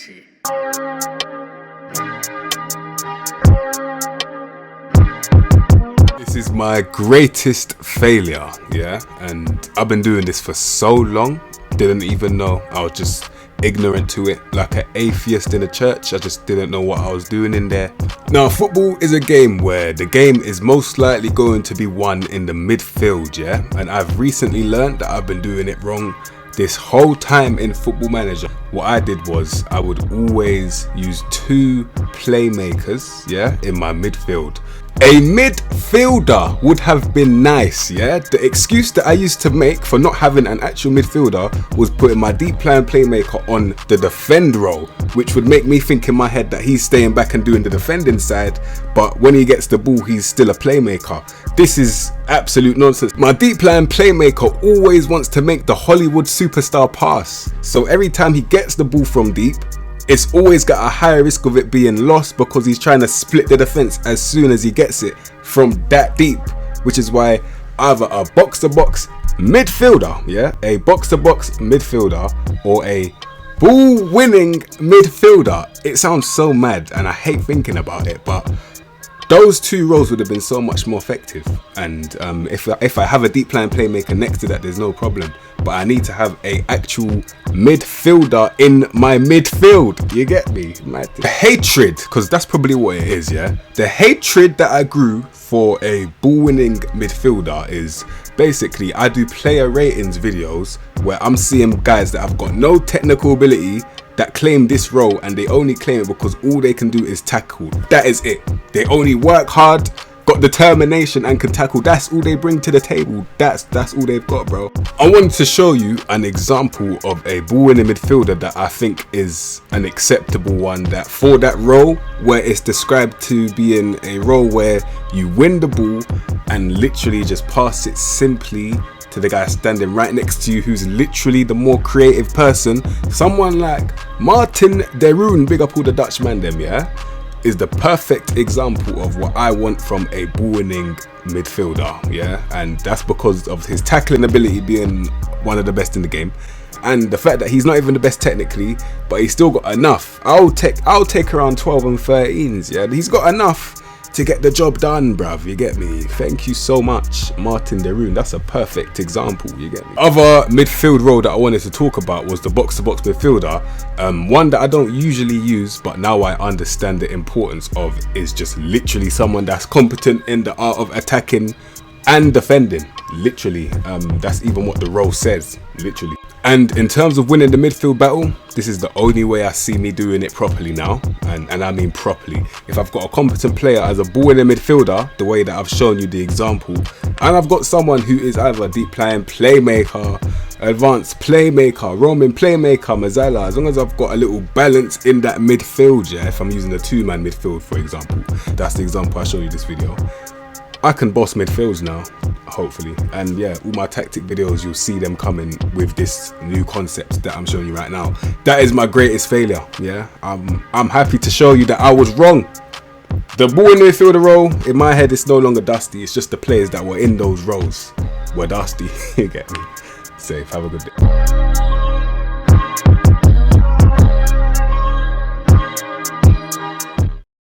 Energy. This is my greatest failure, yeah, and I've been doing this for so long, didn't even know. I was just ignorant to it, like an atheist in a church. I just didn't know what I was doing in there. Now, football is a game where the game is most likely going to be won in the midfield, yeah, and I've recently learned that I've been doing it wrong this whole time in Football Manager. What I did was I would always use two playmakers, yeah, in my midfield. A midfielder would have been nice, yeah? The excuse that I used to make for not having an actual midfielder was putting my deep line playmaker on the defend role, which would make me think in my head that he's staying back and doing the defending side, but when he gets the ball, he's still a playmaker. This is absolute nonsense. My deep line playmaker always wants to make the Hollywood superstar pass. So every time he gets the ball from deep, it's always got a higher risk of it being lost because he's trying to split the defense as soon as he gets it from that deep, which is why either a box-to-box midfielder, yeah, a box-to-box midfielder, or a ball-winning midfielder. It sounds so mad and I hate thinking about it, but those two roles would have been so much more effective. And if I have a deep line playmaker next to that, there's no problem. But I need to have a actual midfielder in my midfield. You get me? The hatred, because that's probably what it is, yeah? The hatred that I grew for a ball-winning midfielder is basically I do player ratings videos where I'm seeing guys that have got no technical ability that claim this role, and they only claim it because all they can do is tackle. That is it. They only work hard, got determination, and can tackle. That's all they bring to the table. That's all they've got, bro. I wanted to show you an example of a ball-winning midfielder that I think is an acceptable one, that for that role where it's described to be in a role where you win the ball and literally just pass it simply to the guy standing right next to you who's literally the more creative person. Someone like Martin de Roon, big up all the Dutch man them, yeah, is the perfect example of what I want from a ball-winning midfielder, yeah, and that's because of his tackling ability being one of the best in the game, and the fact that he's not even the best technically, but he's still got enough. I'll take around 12 and 13s, yeah, he's got enough to get the job done, bruv, you get me? Thank you so much, Martin de Roon. That's a perfect example, you get me? Other midfield role that I wanted to talk about was the box-to-box midfielder. One that I don't usually use, but now I understand the importance of, is just literally someone that's competent in the art of attacking and defending. Literally, that's even what the role says, literally. And in terms of winning the midfield battle, this is the only way I see me doing it properly now, and I mean properly. If I've got a competent player as a ball-winning midfielder, the way that I've shown you the example, and I've got someone who is either a deep line playmaker, advanced playmaker, roaming playmaker, Mazzala, as long as I've got a little balance in that midfield, yeah, if I'm using a two-man midfield, for example, that's the example I showed you this video, I can boss midfields now, hopefully. And yeah, all my tactic videos, you'll see them coming with this new concept that I'm showing you right now. That is my greatest failure, yeah. I'm happy to show you that I was wrong. The ball in the midfielder role, in my head, it's no longer dusty. It's just the players that were in those roles were dusty. You get me? Safe, have a good day.